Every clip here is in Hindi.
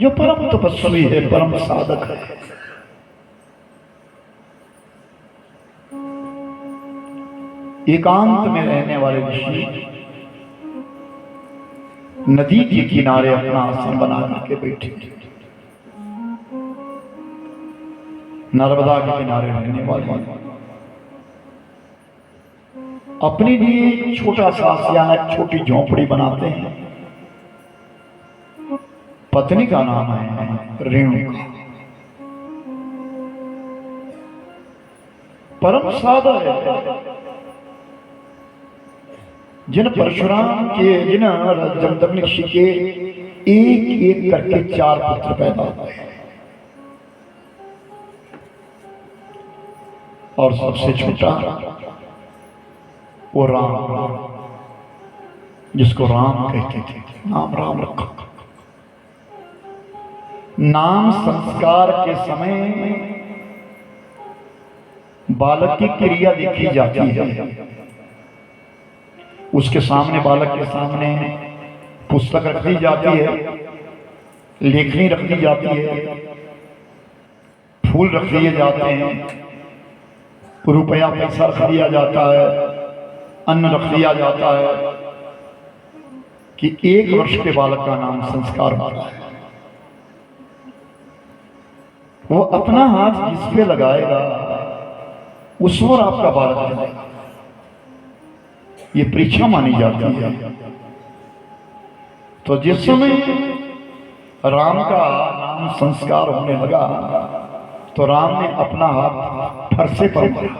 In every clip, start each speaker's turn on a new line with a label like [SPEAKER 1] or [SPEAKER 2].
[SPEAKER 1] जो परम तपस्वी है, परम साधक है। एकांत में रहने वाले ऋषि नदी के किनारे अपना आसन बना करके बैठे। नर्मदा के किनारे रहने वाले अपने लिए एक छोटा सा आशियाना, एक छोटी झोंपड़ी बनाते हैं। पत्नी का नाम है रेणुका। परम साधक है। जिन परशुराम के, जिन जमदग्नि ऋषि के एक एक करके 4 पुत्र पैदा हुए और सबसे छोटा वो राम, जिसको राम कहते थे। नाम राम रखा। नाम संस्कार के समय बालक की क्रिया देखी जाती है। उसके सामने, बालक के सामने पुस्तक रख दी जाती है, लेखनी रख दी जाती है, फूल रख दिए जाते हैं, रुपया पैसा रख दिया जाता है, अन्न रख दिया जाता है कि 1 वर्ष के बालक का नाम संस्कार होता है। वो अपना हाथ जिस पे लगाएगा उस पर आपका बालक जाएगा। ये परीक्षा मानी जाती है। तो जिस समय राम का नाम संस्कार होने लगा तो राम ने अपना हाथ फरसे पर मारा,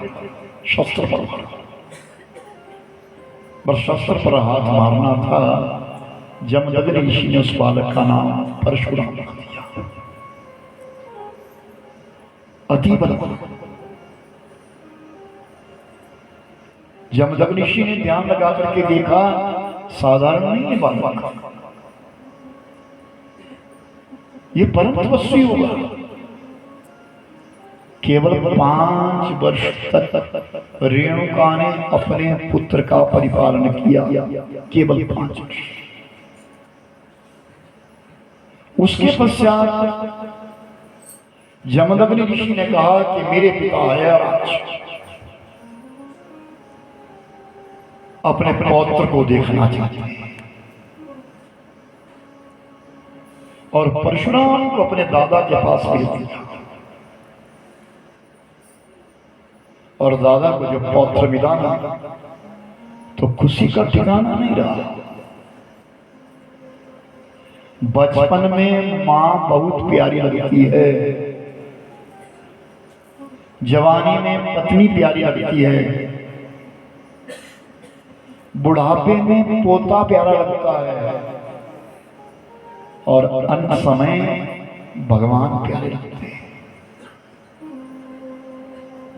[SPEAKER 1] शस्त्र पर मारा। बस शस्त्र पर हाथ मारना था, जमदग्नि ऋषि ने उस बालक का नाम परशुराम रख दिया। अति बल। जमदग्नि ऋषि ने ध्यान लगा करके देखा, साधारण नहीं है बालक, ये परम तपस्वी होगा। केवल 5 वर्ष तक रेणुका ने अपने पुत्र का परिपालन किया, केवल 5 वर्ष। उसके पश्चात जमदग्नि ऋषि ने कहा कि मेरे पिता है राज, अपने पौत्र को देखना चाहते हैं। और परशुराम को अपने दादा के पास भेज दिया। और दादा को जब पौत्र मिला ना तो खुशी का ठिकाना नहीं रहा। बचपन में मां बहुत प्यारी लगती है, जवानी में पत्नी प्यारी लगती है, बुढ़ापे में पोता प्यारा लगता है, और अंत समय भगवान प्यारे लगते हैं।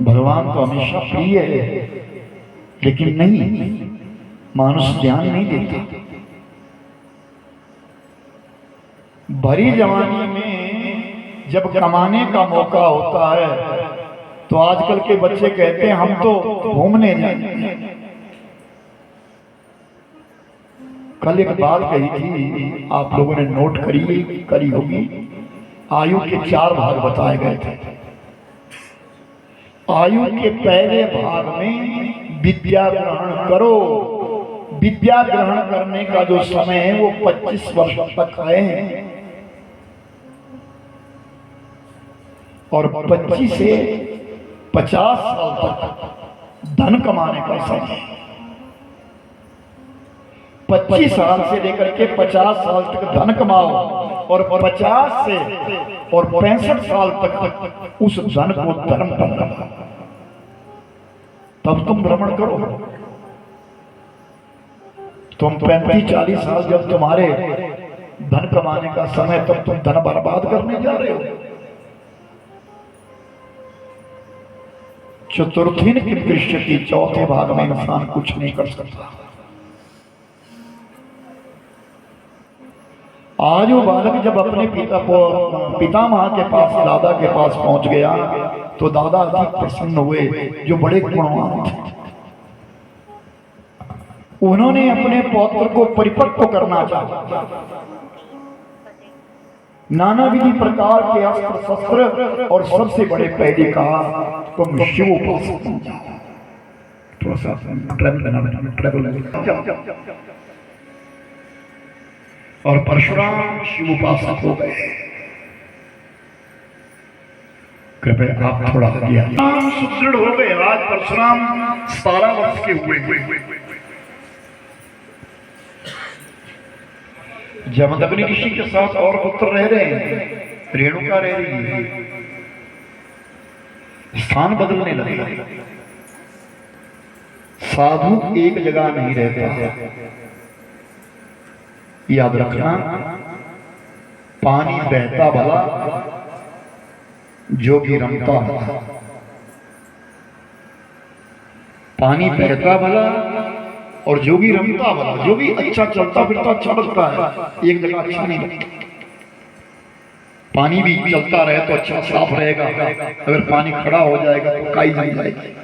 [SPEAKER 1] भगवान तो हमेशा प्रिय है, लेकिन नहीं, मानुष ध्यान नहीं देता। भरी जवानी में जब कमाने का मौका होता है तो आजकल के बच्चे कहते हैं हम तो घूमने जाएंगे। कल एक बात कही थी, आप लोगों ने नोट करी होगी। आयु के 4 भाग बताए गए थे। आयु के पहले भाग में विद्या ग्रहण करो। विद्या ग्रहण करने का जो समय है वो 25 वर्ष तक है, और 25 से 50 साल तक धन कमाने का समय है। 25 साल से लेकर के 50 साल तक धन कमाओ, और 50 से और 65 साल तक उस धन को धर्म पर लगाओ, तब तुम भ्रमण करो। तुम 35-40 साल जब तुम्हारे धन कमाने का समय, तब तुम धन बर्बाद करने जा रहे हो। चतुर्थी की दृश्य की 4थे भाग में इंसान कुछ नहीं कर सकता। आज वो बालक जब अपने पितामह के पास, दादा के पास पहुंच गया तो दादा अधिक प्रसन्न हुए, जो बड़े गुणवान थे। उन्होंने अपने पौत्र को परिपक्व करना चाहा। नाना विधि प्रकार के अस्त्र शस्त्र और सबसे बड़े पहले कहा तुम शिवोपासक बन जाओ। थोड़ा सा ट्रैवल और परशुराम शिवोपासक हो गए। कृपया आप थोड़ा ज्ञान सुदृढ़ हो गए। आज परशुराम 17 वर्ष के हुए। जमदग्नि ऋषि के साथ और पुत्र रह रहे हैं, रेणुका रह रही है, स्थान बदलने लगे। साधु एक जगह नहीं रहता, याद रखना। पानी बहता भला जोगी रमता भला, पानी बहता भला और जोगी रमता भला। जोगी अच्छा चलता फिरता अच्छा लगता है, एक जगह अच्छा नहीं लगता। पानी भी चलता रहे तो अच्छा साफ रहेगा, अगर पानी खड़ा हो जाएगा तो काई जम जाएगी।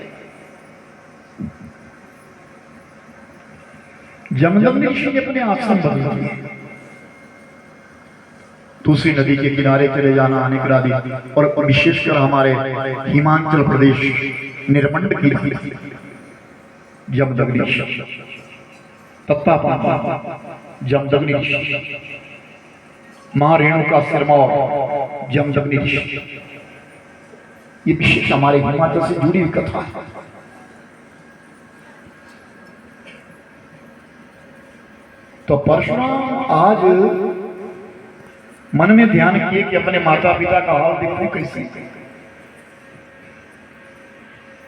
[SPEAKER 1] जमदग्नि ऋषि ने अपने आश्रम बदल दिए, दूसरी नदी के किनारे चले जाना आने करा दी। और विशेषकर हमारे हिमाचल प्रदेश निर्मंड की जमदग्नि ऋषि, तत्तापानी जमदग्नि ऋषि, मां रेणुका सिरमौर जमदग्नि ऋषि। ये विशेष हमारे हिमाचल से जुड़ी हुई कथा है। तो परशुराम आज मन में ध्यान किए कि अपने माता पिता का हाल देखूं कैसे।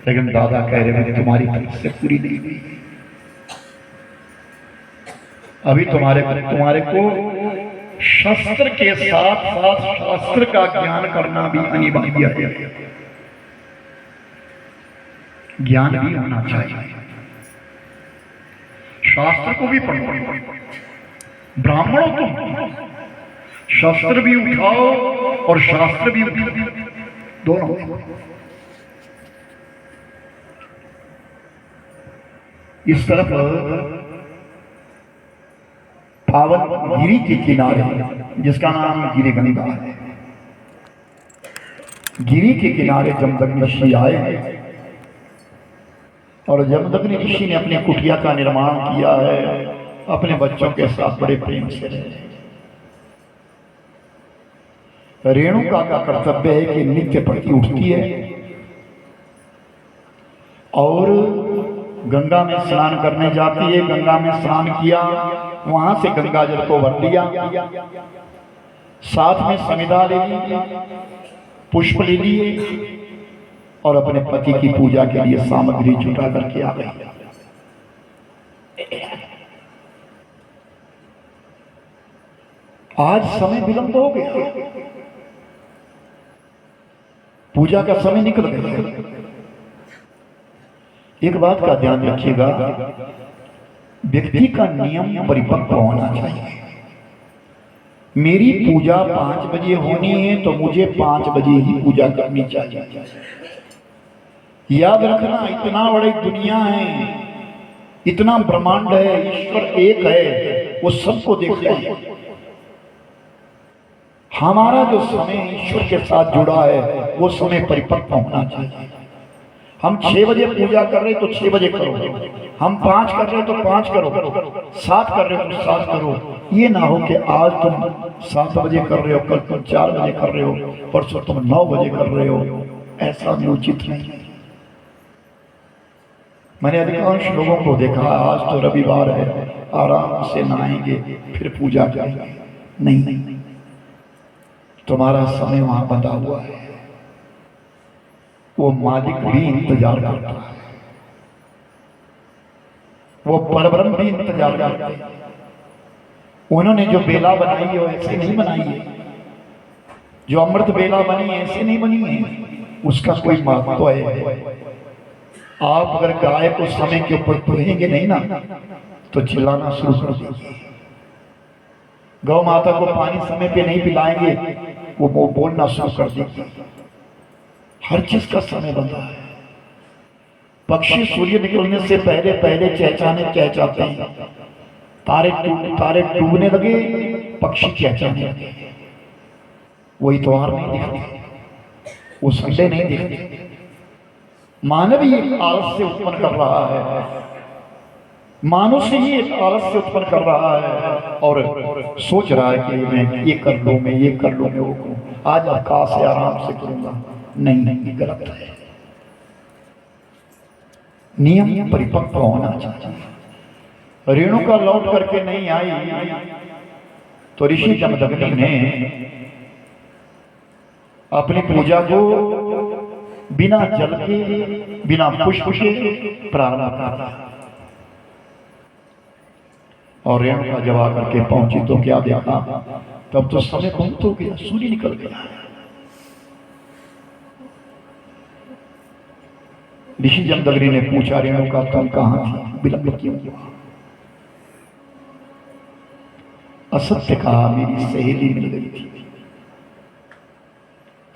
[SPEAKER 1] लेकिन दादा कह रहे हैं तुम्हारी तपस्या पूरी नहीं हुई, अभी तुम्हारे को शस्त्र के साथ साथ शास्त्र का ज्ञान करना भी अनिवार्य है। ज्ञान भी होना चाहिए, शास्त्र को भी पढ़ो। ब्राह्मणों तुम शस्त्र भी उठाओ और शास्त्र भी उठाओ, दोनों। इस तरफ पावन गिरी के किनारे, जिसका नाम गिरी गंगा है, गिरी के किनारे जमदग्नि ऋषि आए और जमदग्नि ऋषि ने अपनी कुटिया का निर्माण किया है। अपने बच्चों के साथ बड़े प्रेम से रहे। रेणुका का कर्तव्य है कि नित्य प्रति उठती है और गंगा में स्नान करने जाती है। गंगा में स्नान किया, वहां से गंगा जल को भर लिया, साथ में समिधा ले ली, पुष्प ले लिए और अपने पति की पूजा के लिए सामग्री जुटा करके आ गई। आज समय विलंब हो गया, पूजा का समय निकल गया। एक बात का ध्यान रखिएगा, व्यक्ति का नियम परिपक्व होना चाहिए। मेरी पूजा 5 बजे होनी है तो मुझे 5 बजे ही पूजा करनी चाहिए। याद रखना, इतना बड़ी दुनिया है, इतना ब्रह्मांड है, ईश्वर एक है, वो सबको देखता है। हमारा जो समय ईश्वर के साथ जुड़ा है वो समय परिपक्व होना चाहिए। हम 6 बजे पूजा कर रहे तो 6 बजे करो, हम 5 कर रहे तो 5 करो, 7 कर रहे हो तो 7 करो। ये ना हो कि आज तुम 7 बजे कर रहे हो, कल तुम 4 बजे कर रहे हो, परसों तुम 9 बजे कर रहे हो। ऐसा उचित नहीं। मैंने अधिकांश लोगों को देखा, आज तो रविवार है, आराम से नहाएंगे फिर पूजा करेंगे। नहीं, तुम्हारा समय वहां बंधा हुआ है, वो मालिक भी इंतजार करता है, वो परब्रह्म भी इंतजार करता है। उन्होंने जो बेला बनाई है वो ऐसे नहीं बनाई है, जो अमृत बेला बनी है ऐसे नहीं बनी है, उसका कोई महत्व है। आप अगर गाय को समय के ऊपर दुहेंगे नहीं ना तो चिल्लाना शुरू कर देगी। गौ माता को पानी समय पे नहीं पिलाएंगे, वो बोलना शुरू कर देगी। हर चीज का समय बंधा है। पक्षी सूर्य निकलने से पहले पहले चहचहाते हैं। तारे डूबने लगे, पक्षी चहचहाने लगे। वो इतवार नहीं दिखती, वो संडे नहीं दिखती। मानव ही एक आलस्य उत्पन्न कर रहा है, मानुष्य ही एक आलस्य उत्पन्न कर रहा है और सोच रहा है कि मैं ये कर लूं, मैं ये कर लूं, मैं वो करूं, आज अवकाश से आराम से करूंगा। नहीं नहीं, गलत है। नियम परिपक्व होना चाहिए। रेणुका लौट करके नहीं आई तो ऋषि जमदग्नि ने अपनी पूजा को बिना जल के, बिना पुष्प के प्रारंभ किया। और रेणुका जब आकर के पहुंची तो क्या देखा, तब तो समय बहुत हो गया, सूर्य निकल गया। ऋषि जमदग्नि ने पूछा, रेणुका तुम कहां थी, विलंब क्यों हुआ? असत्य कहा, मेरी सहेली मिल गई थी।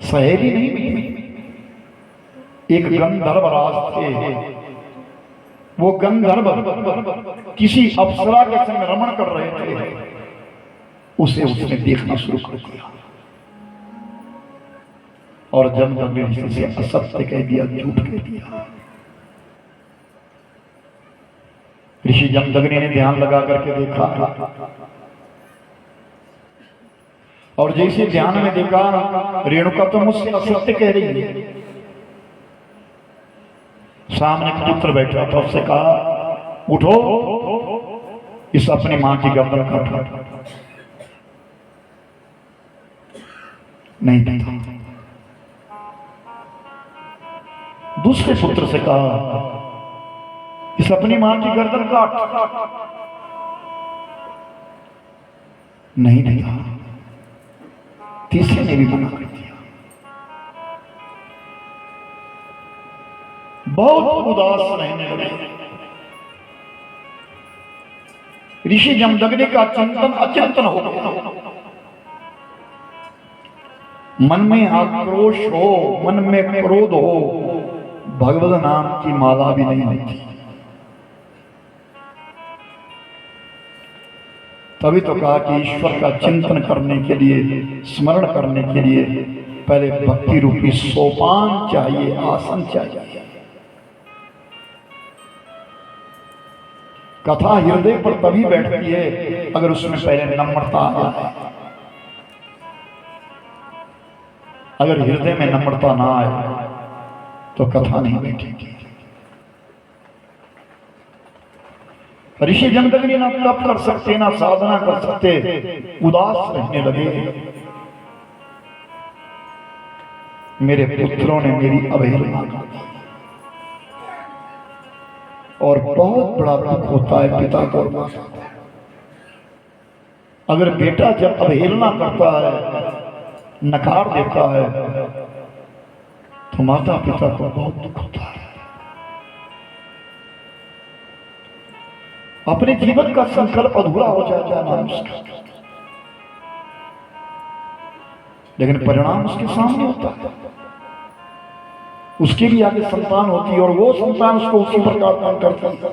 [SPEAKER 1] सहेली नहीं मिली, एक गंधर्व राज थे, वो गंधर्व किसी अप्सरा के संग रमण कर रहे थे, उसे उसने देखना शुरू कर दिया और जमदग्नि से असत्य कह दिया, झूठ कह दिया। ऋषि जमदग्नि ने ध्यान लगा करके देखा और जैसे ध्यान में देखा, रेणुका तो मुझसे असत्य कह रही है। सामने पुत्र बैठा था, उससे कहा, उठो, इस अपनी मां की गर्दन काटो। नहीं देता। दूसरे पुत्र से कहा, इस अपनी मां की गर्दन काट। नहीं देता। तीसरे ने भी मना कर दिया। बहुत उदास रहने लगे। ऋषि जमदग्नि का चिंतन अचिंतन हो गया। मन में आक्रोश हो, मन में क्रोध हो, भगवत नाम की माला भी नहीं होती। तभी तो कहा कि ईश्वर का चिंतन करने के लिए, स्मरण करने के लिए पहले भक्ति रूपी सोपान चाहिए, आसन चाहिए। कथा हृदय पर तभी बैठती है अगर उसमें पहले नम्रता आ जाए। अगर हृदय में नम्रता ना आए तो कथा नहीं बैठेगी। ऋषि जमदग्नि ना तप कर सकते, ना साधना कर सकते, उदास रहने लगे। मेरे पुत्रों ने मेरी अवहेलना की और बहुत बड़ा दुख होता है पिता को। अगर बेटा जब अवहेलना करता है, नकार देता है, तो माता पिता को बहुत दुख होता है। अपने जीवन का संकल्प अधूरा हो जाता है मनुष्य का, लेकिन परिणाम उसके सामने होता है। उसके भी आगे संतान होती है और वो संतान उसको उसी प्रकार काम करती है।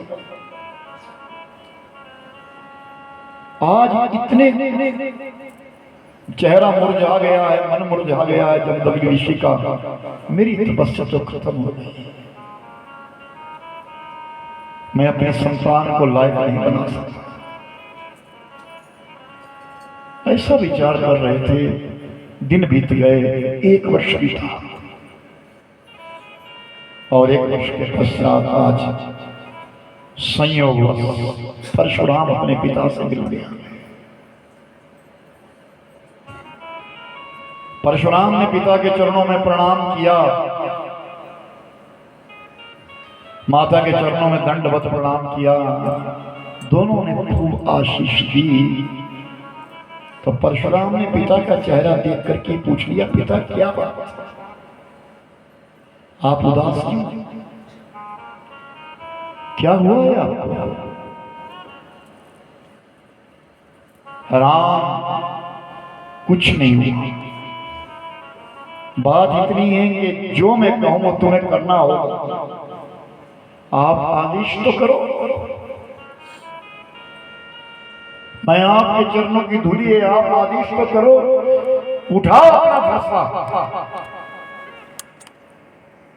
[SPEAKER 1] आज इतने चेहरा मुरझा गया है, मन मुरझा गया है जमदग्नि ऋषि का, मेरी तपस्या तो खत्म हो गई। मैं अपने संतान को लायक नहीं बना सकता। ऐसा विचार कर रहे थे, दिन बीत गए, 1 वर्ष बीता और 1 वर्ष के पश्चात आज संयोग परशुराम अपने पिता से मिल गया। परशुराम ने पिता के चरणों में प्रणाम किया, माता के चरणों में दंडवत प्रणाम किया। दोनों ने खूब आशीष दी। तो परशुराम ने पिता का चेहरा देख करके पूछ लिया, पिता क्या बात, आप उदास क्यों, क्या हुआ है आपको? राम, कुछ नहीं हुआ। बात इतनी है कि जो मैं कहूं तुम्हें करना होगा, आप आदेश तो करो। मैं आपके चरणों की धूली है, आप आदेश तो करो। उठाओ अपना फरसा,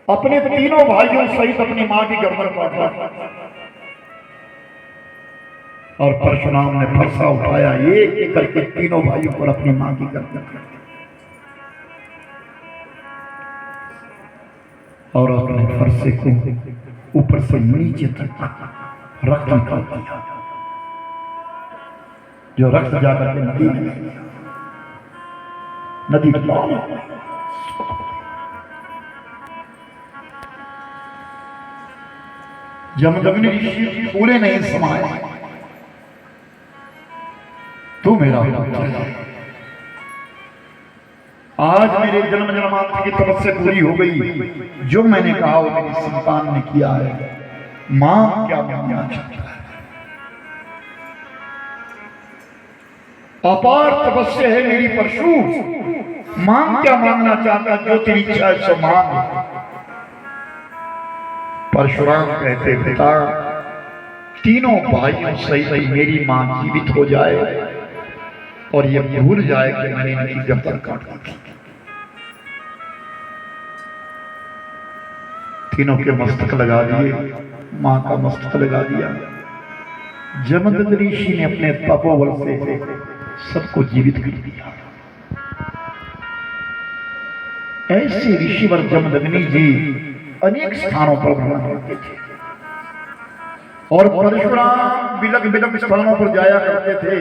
[SPEAKER 1] अपने तीनों भाइयों सहित अपनी मां की गर्दन काटो। और परशुराम ने फरसा उठाया, एक एक करके तीनों भाइयों पर अपनी मां की गर्दन काटी और अपने फरसे को ऊपर से नीचे तक रक्त निकाल दिया, जो रक्त जाकर के नदी में नदी लाल। जमदग्नि ऋषि पूरे नहीं समाये, तू मेरा पुत्र है, आज मेरे जन्म जन्मांतर की तपस्या पूरी हो गई, जो मैंने कहा वो मेरी संतान ने किया है। मां क्या मांगना चाहता है? अपार तपस्या है मेरी परशु, मांग क्या मांगना चाहता, जो तेरी इच्छा है सो मांग। परशुराम कहते, पिता तीनों भाइयों सहित मेरी मां जीवित हो जाए और ये भूल जाए कि मैंने इनकी गर्दन काट दी। तीनों के मस्तक लगा दिए, मां का मस्तक लगा दिया। जमदग्नि ऋषि ने अपने तपोबल से सबको जीवित कर दिया। ऐसे ऋषिवर जमदग्नि जी अनेक स्थानों पर भ्रमण करते थे और परशुराम बिलक बिलक स्थानों पर जाया करते थे।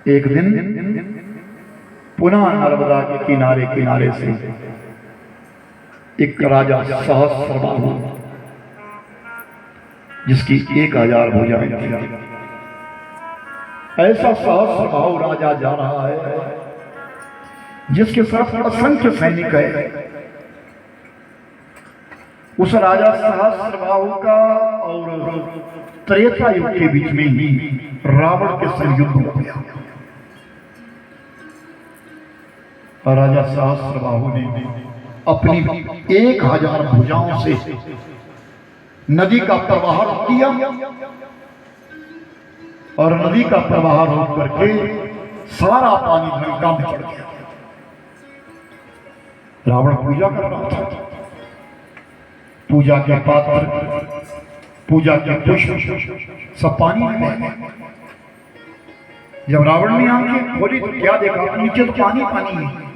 [SPEAKER 1] एक दिन पुनः नर्मदा के किनारे किनारे से एक राजा सहस्रबाहु, जिसकी 1000 भुजाएं थी, ऐसा सहस्रबाहु राजा जा रहा है जिसके साथ असंख्य सैनिक है। उस राजा सहस्रबाहु का और त्रेता युग के बीच में ही रावण के संग युद्ध हो गया। राजा सहस्रबाहु ने अपनी 1000 भुजाओं से नदी का प्रवाह रोक दिया और नदी का प्रवाह रोक करके सारा पानी लंका में चढ़ गया। रावण पूजा कर रहा था, पूजा के पात्र, पूजा के पुष्प सब पानी में गए। जब रावण ने आंखें खोली तो क्या देखा, नीचे तो पानी पानी है।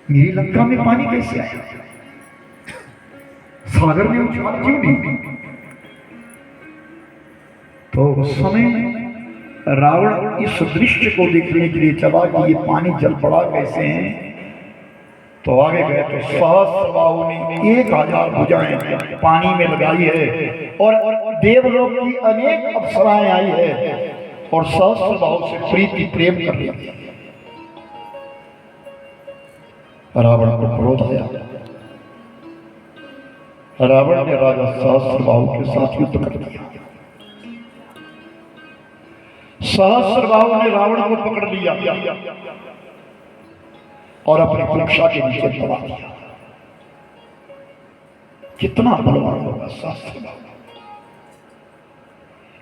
[SPEAKER 1] मेरी लंका में पानी कैसे आया? सागर में उछाल क्यों नहीं? तो उस समय रावण इस दृश्य को देखने के लिए चला कि ये पानी जल पड़ा कैसे हैं। तो आगे गए तो सहस्रबाहु ने 1000 भुजाएं पानी में लगाई है और देवलोक की अनेक अप्सराएं आई है और सहस्रबाहु से प्रीति प्रेम कर रही है। रावण को क्रोध आया। रावण ने राजा सहस्रबाहु के साथ युद्ध कर दिया। सहस्रबाहु ने रावण को पकड़ लिया और अपनी कुक्षा के नीचे दबा दिया। कितना बलवान होगा सहस्रबाहु।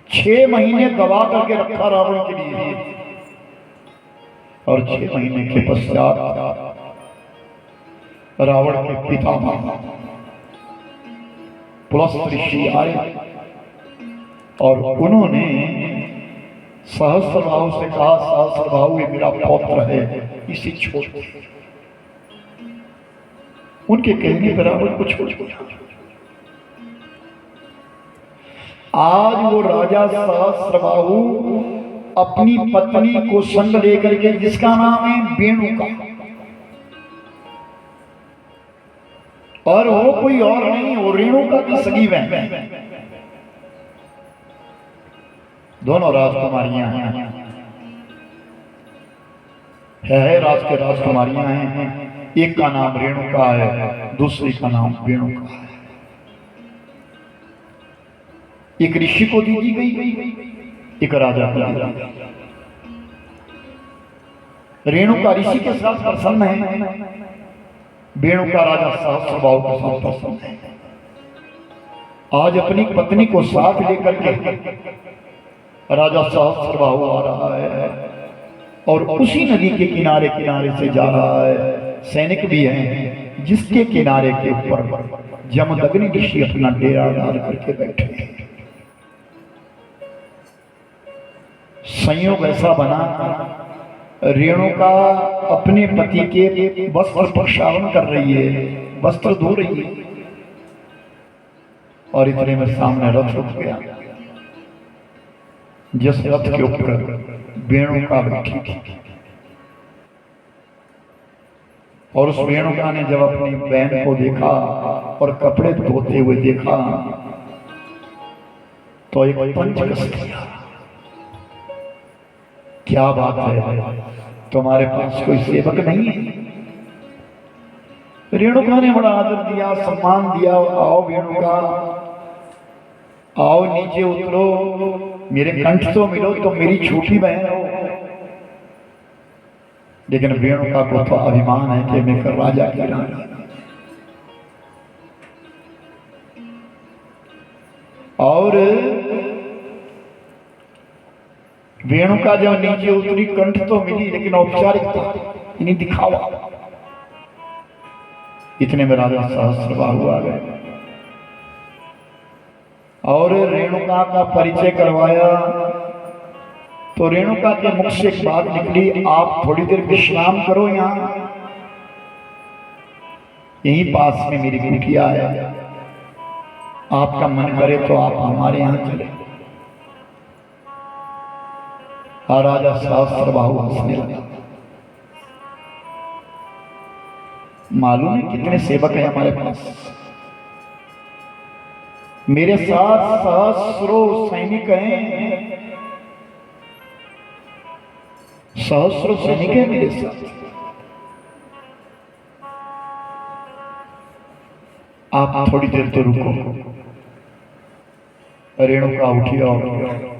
[SPEAKER 1] 6 महीने दबा करके रखा रावण के लिए और 6 महीने के पश्चात रावण के पिता पुलस्त ऋषि आए और उन्होंने सहस्रबाहु से कहा, सहस्रबाहु ये मेरा पौत्र है, इसे छोड़ दो। उनके कहने पर रावण को छोड़ दिया। आज वो राजा सहस्रबाहु अपनी पत्नी को संग लेकर के, जिसका नाम है वेणुका, और वो कोई और नहीं, वो रेणुका की सगी बहन है। दोनों राजकुमारियां हैं, राज के राजकुमारियां हैं। एक का नाम रेणुका है, दूसरी का नाम वेणुका है। एक ऋषि को दी गई, एक राजा को दी गई। रेणुका ऋषि के साथ प्रसन्न है, वेणुका राजा सहस्रबाहु के साथ प्रसन्न है। आज अपनी पत्नी को साथ लेकर के राजा सहस्रबाहु आ रहा है। और उसी नदी के किनारे किनारे से जा रहा है। सैनिक भी हैं जिसके किनारे के ऊपर जमदग्नि ऋषि अपना डेरा डाल करके बैठे हैं। संयोग ऐसा बना, रेणुका अपने पति के वस्त्र प्रक्षालन कर रही है, वस्त्र धो रही है, और इतने में सामने रथ रुक गया। जिस रथ के ऊपर रेणुका बैठी थी, और उस रेणुका ने जब अपनी बहन को देखा और कपड़े धोते हुए देखा तो एक पंचकस किया। क्या बात है, तुम्हारे पास कोई सेवक नहीं है? रेणुका ने बड़ा आदर दिया, सम्मान दिया। आओ रेणुका, आओ नीचे उतरो, मेरे कंठ तो मिलो, तो मेरी छोटी बहन हो। लेकिन रेणुका को तो अभिमान है कि मैं कर राजा की रानी। और रेणुका जब नीचे उतरी, कंठ तो मिली लेकिन औपचारिकता नहीं, दिखावा। इतने में राजा सहस्त्रबाहु आ गए और रेणुका का परिचय करवाया। तो रेणुका के मुख से एक बात निकली, आप थोड़ी देर विश्राम करो, यहाँ यहीं पास में मेरी कुटिया है, आपका मन करे तो आप हमारे यहाँ चले। और राजा सहस्त्रबाहु हंसने लगा। मालूम है कितने सेवक हैं हमारे पास? मेरे साथ सहस्रों सैनिक हैं, सहस्रों सैनिक हैं मेरे साथ। आप थोड़ी देर तो रुको। रेणुका उठी और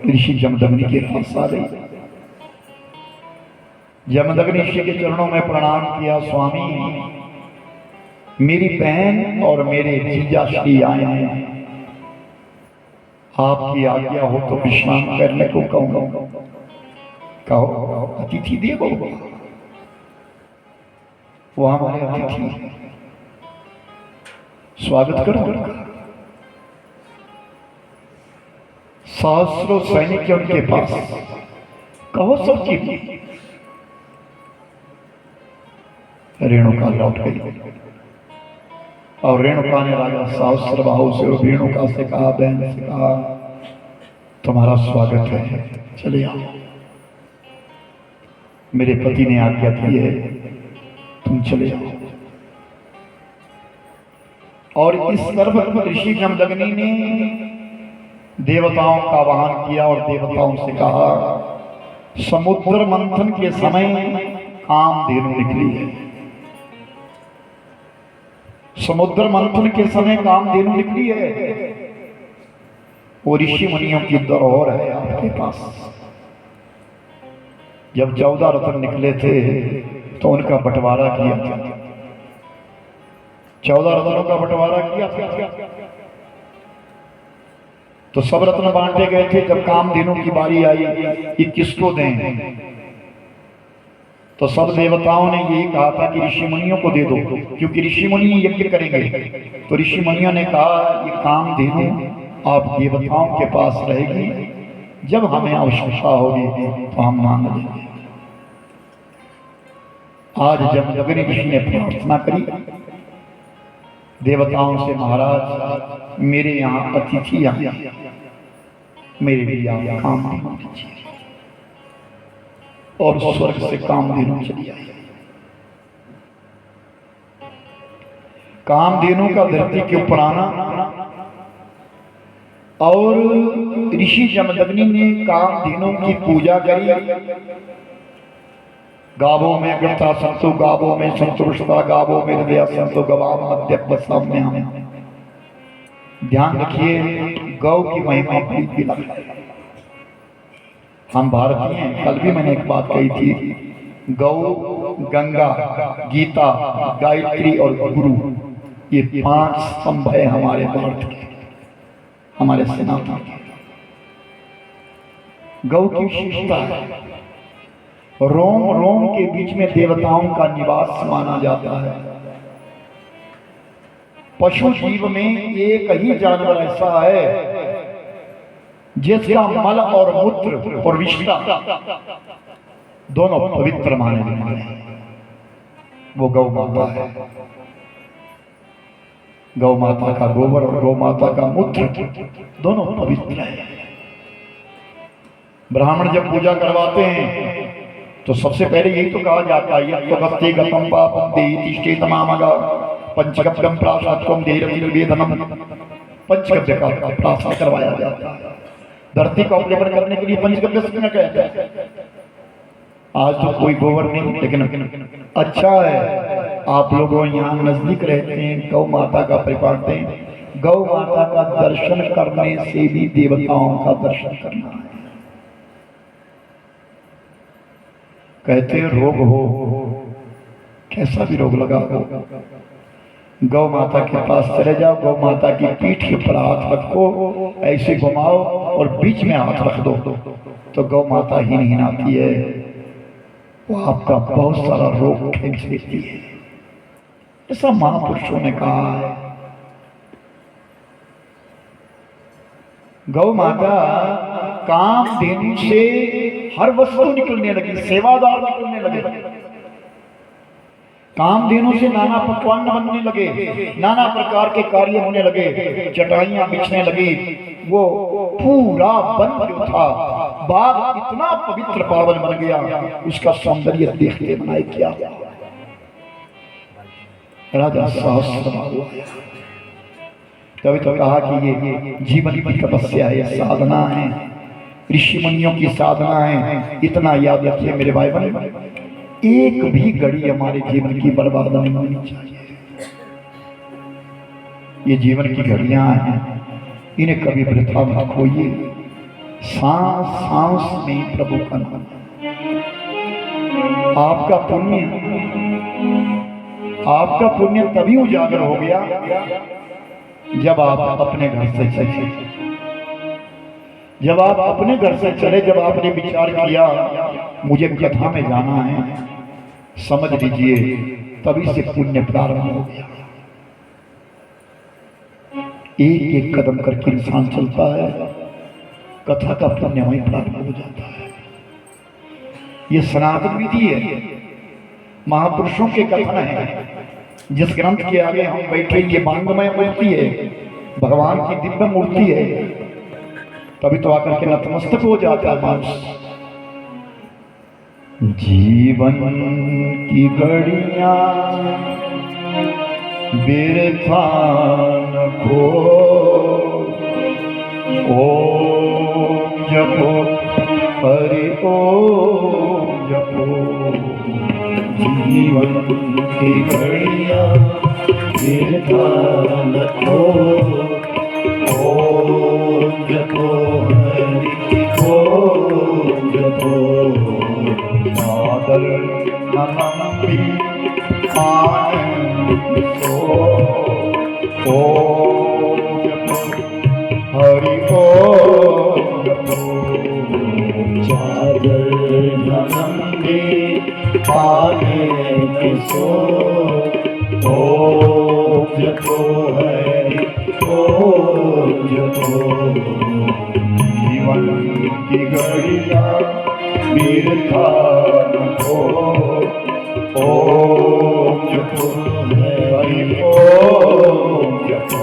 [SPEAKER 1] ऋषि जमदग्नि के पास आ गई। जमदग्नि ऋषि के चरणों में प्रणाम किया। स्वामी, मेरी बहन और मेरे जीजा श्री आए हैं, आपकी आज्ञा हो तो विश्राम करने को कहूंगा। कहो, अतिथि देवो, वो हमारे अतिथि हैं, स्वागत करो। सहस्रों सैनिक के उनके पास, कहो सब की। रेणुका लौट गई और रेणुका ने राजा सहस्त्रबाहु से और रेणुका से कहा, बहन से कहा, तुम्हारा स्वागत है, चले आओ। मेरे पति ने आज्ञा दी है, तुम चले आओ। और इस तरफ ऋषि जमदग्नि ने देवताओं का आवाहन किया और देवताओं से कहा, समुद्र मंथन के समय कामधेनु निकली है। समुद्र मंथन के समय कामधेनु निकली है। वो ऋषि मुनियों की धरोहर है आपके पास। जब 14 रत्न निकले थे तो उनका बंटवारा किया था। 14 रत्नों का बंटवारा किया था तो सब रत्न बांटे गए थे। जब कामधेनु की बारी आई कि किसको दें, तो सब देवताओं ने यही कहा था कि ऋषि मुनियों को दे दो, क्योंकि ऋषि मुनि यज्ञ करेंगे। तो ऋषि मुनियों ने कहा, ये कामधेनु आप देवताओं के पास रहेगी, जब हमें आवश्यकता होगी तो हम मांग लेंगे। आज जमदग्नि ऋषि ने प्रार्थना करी देवताओं से, महाराज मेरे यहाँ अतिथि आए, मेरे लिए आप कामधेनु दीजिए। और स्वर्ग से कामधेनु चली आई। कामधेनु का धरती के ऊपर आना, और ऋषि जमदग्नि ने कामधेनु की पूजा करी। गावों में गृता संतो, गावों में संतुष्टा, गावों में हृदय संतो, गवाम मध्य सामने हमें। ध्यान रखिए, गौ की महिमा बड़ी लगती है। हम भारतीय हैं। कल भी मैंने एक बात कही थी, गौ, गंगा, गीता, गायत्री और गुरु, ये 5 स्तंभ है हमारे भारत के, हमारे सनातन के। गौ की विशेषता है, रोम रोम के बीच में देवताओं का निवास माना जाता है। पशु जीव में एक ही जानवर ऐसा है जिसका मल और मूत्र और विष्ठा दोनों पवित्र माने जाते हैं, वो गौ माता है। गौ माता का गोबर और गौ माता का मूत्र दोनों पवित्र है। ब्राह्मण जब पूजा करवाते हैं तो सबसे पहले यही तो कहा जाता है, यत् गस्ते गतम पापम देहि तिष्ठे तमामगा पंचगव्यम प्राशात्वम देहि वेदनम। पंचगव्य का प्राशन करवाया जाता है। धरती का उपलेपन करने के लिए पंचगव्य से कहते हैं। आज तो कोई गोबर नहीं, लेकिन अच्छा है आप लोगों यहाँ नजदीक रहते हैं, गौ माता का परिपालते हैं। गौ माता का दर्शन करने से भी देवताओं का दर्शन करना है। कहते रोग हो, कैसा भी रोग लगा हो, गौ माता के पास चले जाओ, गौ माता की पीठ के ऊपर हाथ रखो, ऐसे घुमाओ और बीच में हाथ रख दो तो गौ माता हिन आती है, वो आपका बहुत सारा रोग खींच लेती है। ऐसा महापुरुषों ने कहा है। गौ माता कामधेनु से हर वस्तु निकलने लगी, सेवादार निकलने लगे। कामधेनु से नाना पकवान बनने लगे, नाना प्रकार के कार्य होने लगे, चटाइयां बिछने लगी। वो पूरा वन जो था, बाग इतना पवित्र पावन बन गया, उसका सौंदर्य देखते बनाए क्या राजा सहस्त्र हुआ। तभी तो कहा कि ये जीवन की तपस्या है, साधना है, ऋषि मुनियों की साधना है। इतना याद रखिए मेरे भाई बहन, एक भी घड़ी हमारे जीवन की बर्बाद नहीं होनी चाहिए। ये जीवन की घड़ियां हैं, इन्हें कभी वृथा मत खोइए। सांस सांस में प्रभु का नाम। आपका पुण्य तभी उजागर हो गया जब आप अपने घर से चले। जब आप अपने घर से चले, जब आपने विचार किया मुझे कथा में जाना है, समझ लीजिए तभी से पुण्य प्रारंभ हो गया। एक एक कदम करके इंसान चलता है, कथा का पुण्य वहीं प्रारंभ हो जाता है। ये सनातन विधि है, महापुरुषों के कथन है। जिस ग्रंथ के आगे हम बैठे, ये बांगमय मूर्ति है, भगवान की दिव्य मूर्ति है, तभी तो आकर के नतमस्तक हो जाता है मानुष। जीवन की घड़ियां बिरथा न खो, ओम जपो हरि ओम जपो। जीवन की घड़ियां बिरथा न खो, ओम जपो हरि ओम जपो। बादल नमंबी आनंद सो, ओम जपो हरि ओम जपो। चादर नमंबी आनंद सो, ओम जपो हरि ओम जपो। जीवन की घड़ियां बिरथा न खो, ओम जपो हरि ओम जपो।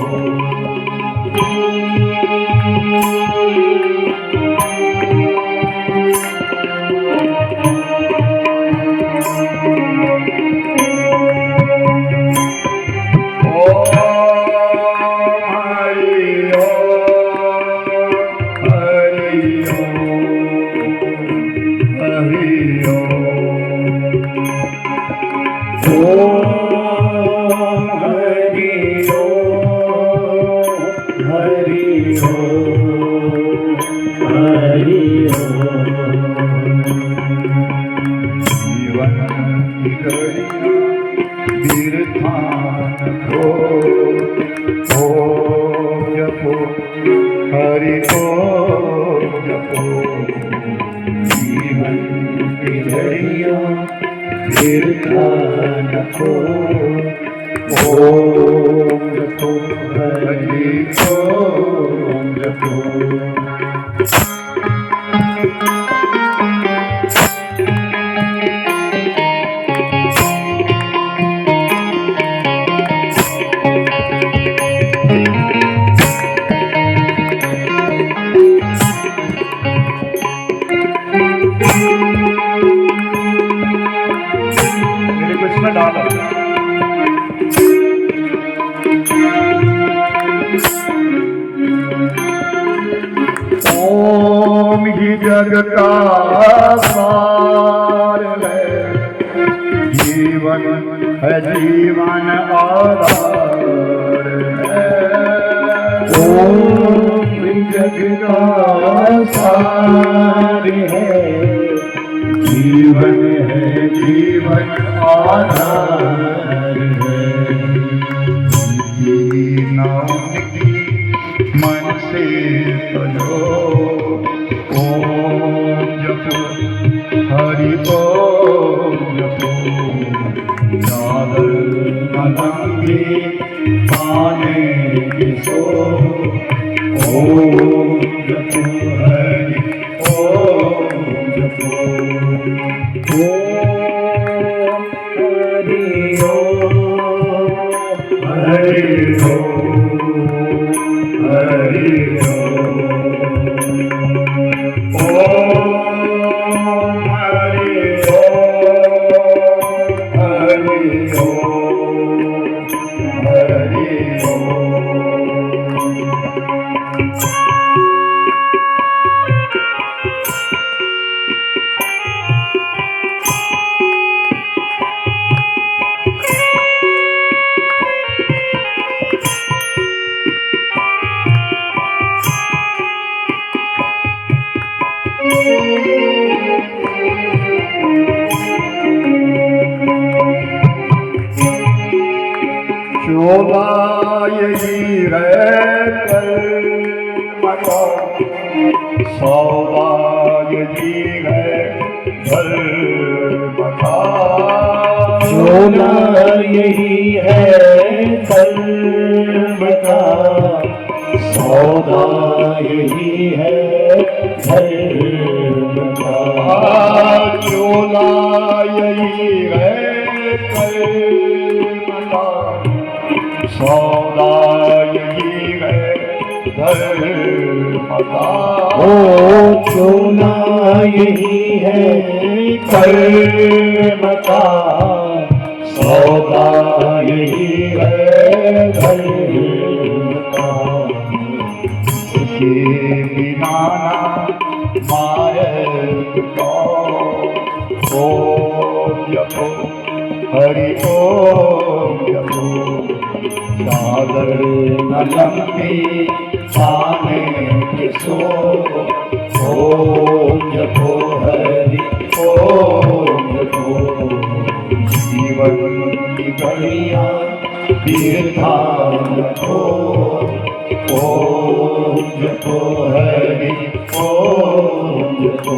[SPEAKER 1] हरि ओम जपो। जीवन की घड़ी
[SPEAKER 2] फिर को ओम जपो हरि ओम जपो।
[SPEAKER 1] इसमें डालो ओम ही जग का सार है, जीवन है जीवन आधार है।
[SPEAKER 2] ओम ही जग का सार है, जीवन है जीवन आधार है।
[SPEAKER 1] नाम की मन से पढ़ो ओम जपो हरि ओम जपो।
[SPEAKER 2] चादर नंगे पाने की सो ओम जपो हरि ओम जपो। ओम हरि ओम हरि ओम हरि ओम। ओम हरि ओम हरि ओम हरि ओम।
[SPEAKER 1] चोला यही है कर्म का, सौदा यही है धर्म का।
[SPEAKER 2] चोला यही है कर्म का, सौदा यही है धर्म का।
[SPEAKER 1] चोला यही है कर्म का, सौदा यही है धर्म का।
[SPEAKER 2] ओ चोला यही है कर्म का, सौदा यही है धर्म का।
[SPEAKER 1] के बिना ना मार्ग को ओम जपो हरि ओम जपो।
[SPEAKER 2] चादर न लंबी पाने की सो ओम जपो हरि ओम जपो। जीवन की घड़ियां तीर्था रखो ओम जपो हरि ओम जपो।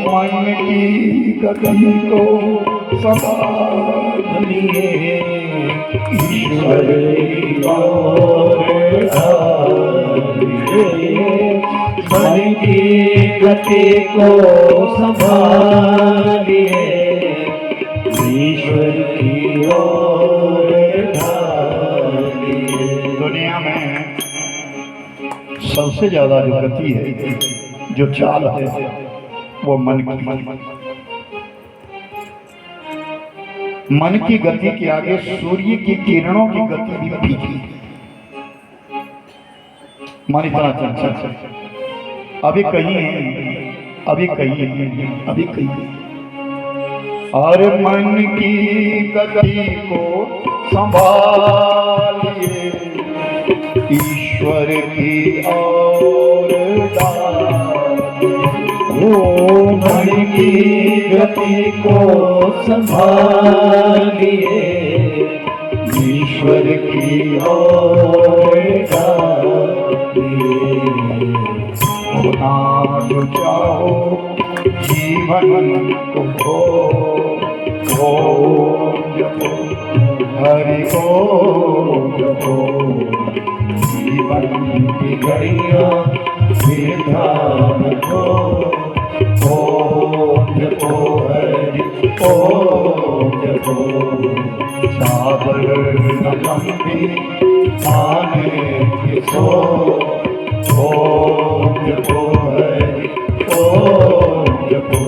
[SPEAKER 1] मन की गति को संभालिए,
[SPEAKER 2] ईश्वर और धारिए। मन की गति को संभालिए, ईश्वर की ओर धारिए।
[SPEAKER 1] दुनिया में सबसे ज्यादा जो गति है, जो चाल है, वो मन की। मन की गति के आगे सूर्य की किरणों की गति भी फीकी। मन इतना चंचल, अभी कहीं है, अभी कहीं है, अभी कहीं है। और मन की गति को संभालिए, ईश्वर की ओर
[SPEAKER 2] ओ मन की गति को संभालिए,
[SPEAKER 1] ईश्वर की ओर होना जो चाहो जीवन को जपो, हरि को जपो, जीवन की घड़ियां विधान को जपो, हरि को जपो, साबर न लंबी आने की सो जपो, हरि को जपो,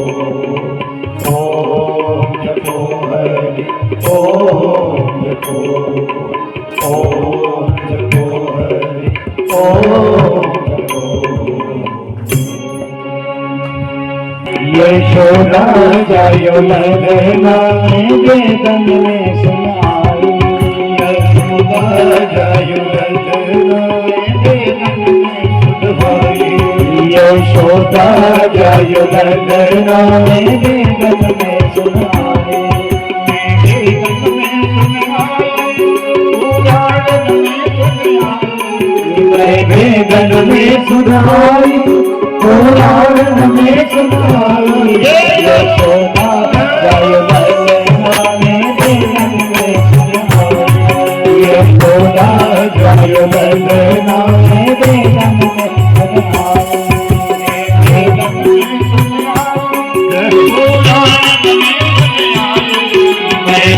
[SPEAKER 1] जपो हरि को जपो, जपो हरि को जपो।
[SPEAKER 2] यशोदा जायो ललना वेदन में सुनाई,
[SPEAKER 1] यशोदा जायो ललना वेदन में सुनाई,
[SPEAKER 2] यशोदा जायो ललना वेदन में सुनाई, वेदन में सुनाई, पुराण में सुनाई, यशोदा जायो ललना वेदन में सुनाई, यशोदा जायो ललना वेदन में सुनाई,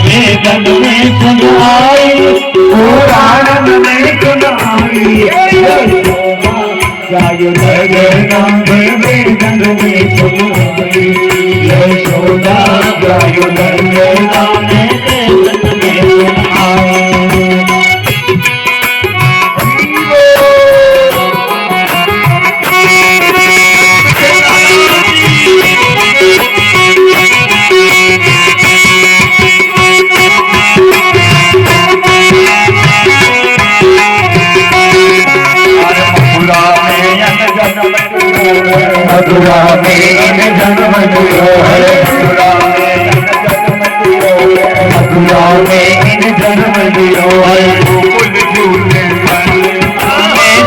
[SPEAKER 2] वेदन में सुनाई, पुराण में सुनाई, यशोदा जायो ललना वेदन में सुनाई, यशोदा जायो ललना वेदन में सुनाई। मथुरा में जन्म लियो है, मथुरा में जन्म लियो है, गोकुल झूले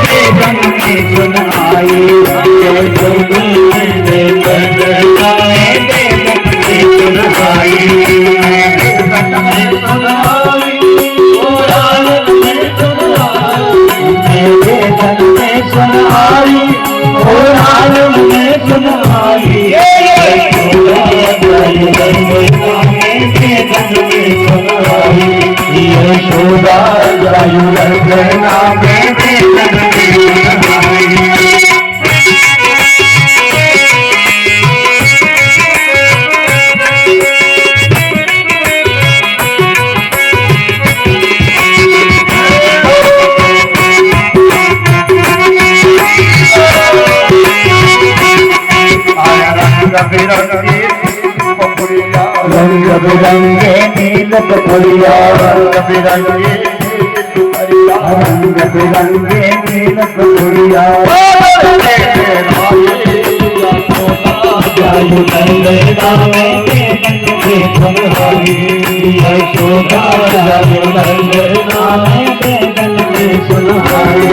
[SPEAKER 2] वेदन में सुनाई, यशोदा वेदन में सुनाई, वेदन में सुनाई, पुराण में सुनाई, वेदन में सुनाई, पुराण में सुनाई, यशोदा जायो ललना वेदन में सुनाई, यशोदा जायो ललना वेदन में सुनाई। रंग बिरंगे नील कपड़िया, रंग बिरंगे नील कपड़िया, जायो ललना वेदन में सुनाई, यशोदा जायो ललना वेदन में सुनाई,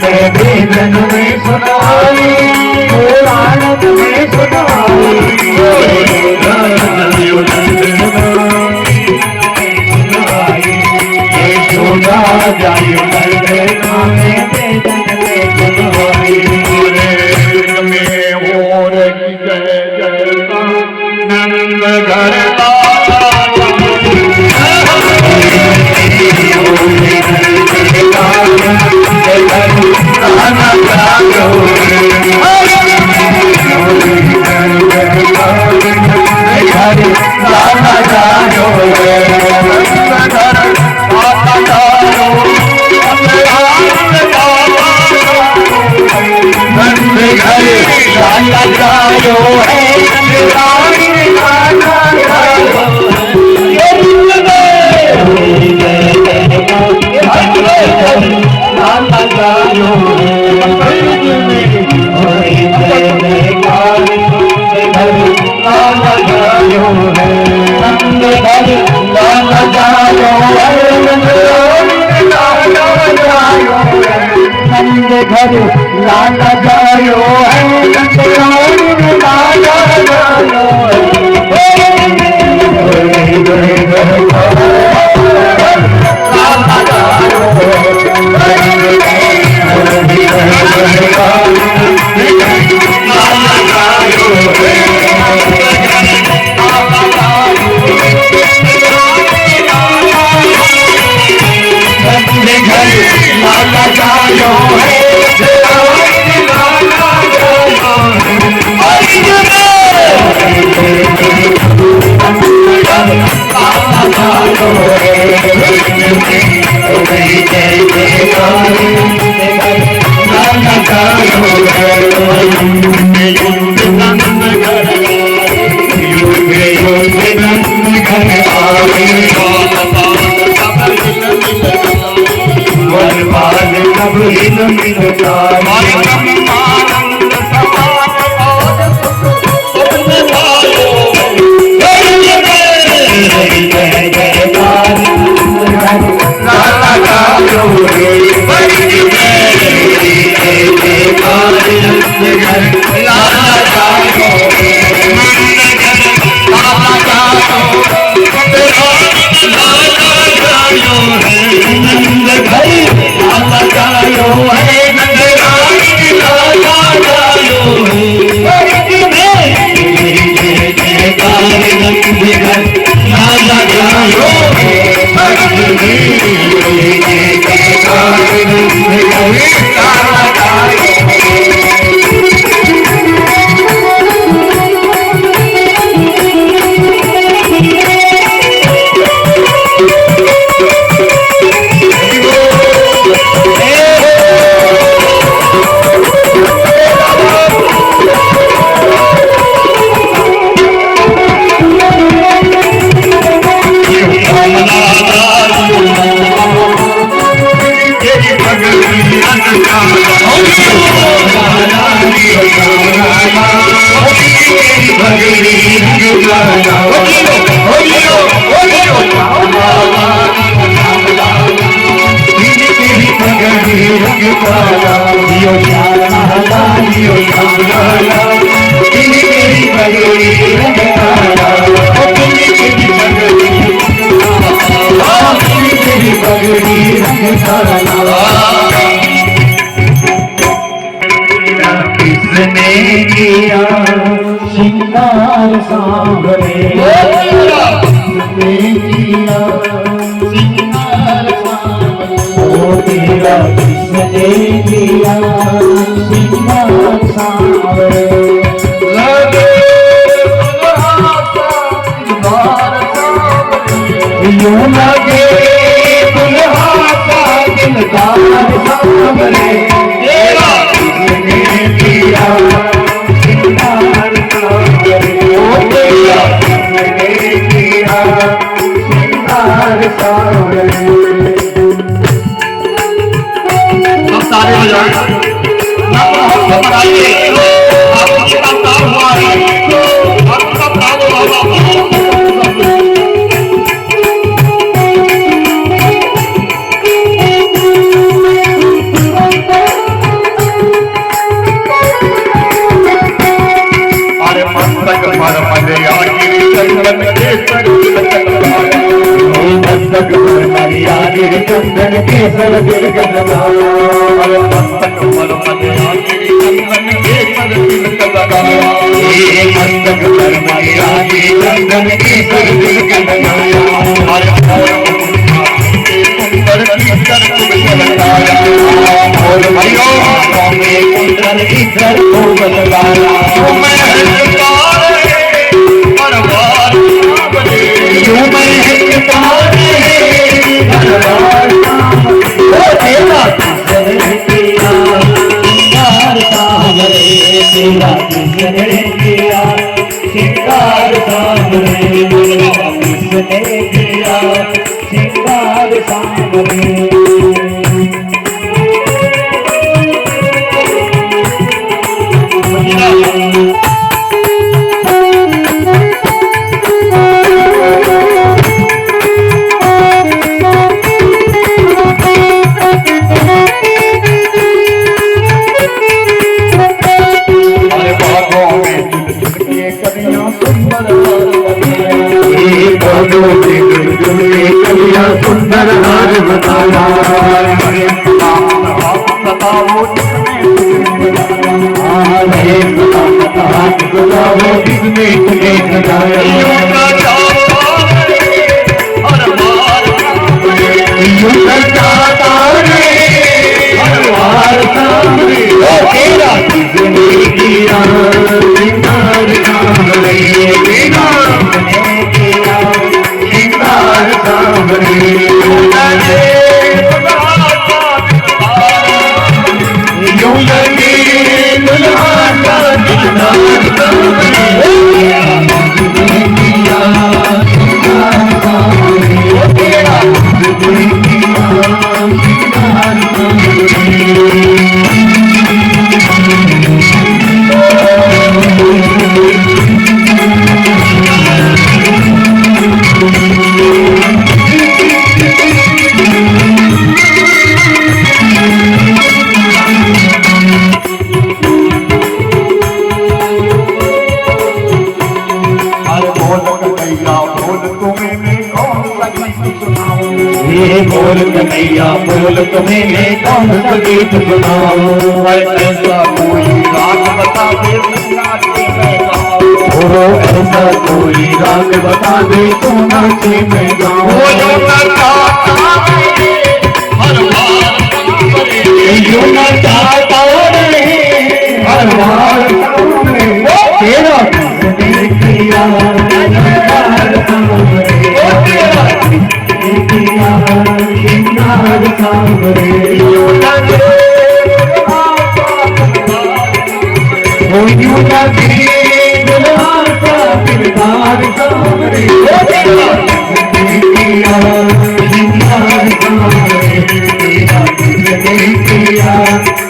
[SPEAKER 2] वेदन में सुनाई, पुराण में सुनाई, यशोदा जायो ललना वेदन में सुनाई,
[SPEAKER 1] में और जय जय नंद घर
[SPEAKER 2] Jai लाला जायो है रानी लाला जायो लाला जायो लाला जायो है लाला जायो नंद घर लाला जायो है लाला जायो लाला जायो किसने किया सिंगार सांवरे किसने किया सिंगार सांवरे ओ तेरा किसने किया सिंगार सांवरे लगे यूं लगे दुल्हा का दिलदार सांवरे तेरा किसने किया सिंगार सांवरे ओ तेरा किसने किया सिंगार सांवरे। अब सारे हो जाए बताइए आपकी बात हुआ है आपका भाव चंदन केसर दिल गंगाया मस्तक पर मनिया गिरी चंदन केसर दिल गंगाया मस्तक पर मनिया गिरी चंदन केसर दिल गंगाया हरे सुंदर ईश्वर को लगाया और भाइयों में सुंदर ईश्वर को लगाया मैं सांवरे तेरा किसने किया श्रृंगार सांवरे किसने किया श्रृंगार सांवरे सुंदर हार बताया बताओ किसने तुम्हें बताया तेरा किसने किया श्रृंगार सांवरे श्रृंगार सांवरे यूं लगे दुल्हा का दिलदार सांवरे किया श्रृंगार सांवरे तेरा किसने किया श्रृंगार सांवरे बोल कन्हैया बोल तुम्हें मैं कौन सा गीत सुनाऊं ऐसा कोई राग बता दे ऐसा कोई राग बता दे तो नाचे मैं गाऊं हर बार तेरा किसने किया श्रृंगार सांवरे यूं लगे दुल्हा का श्रृंगार सांवरे श्रृंगार सांवरे तेरा किसने किया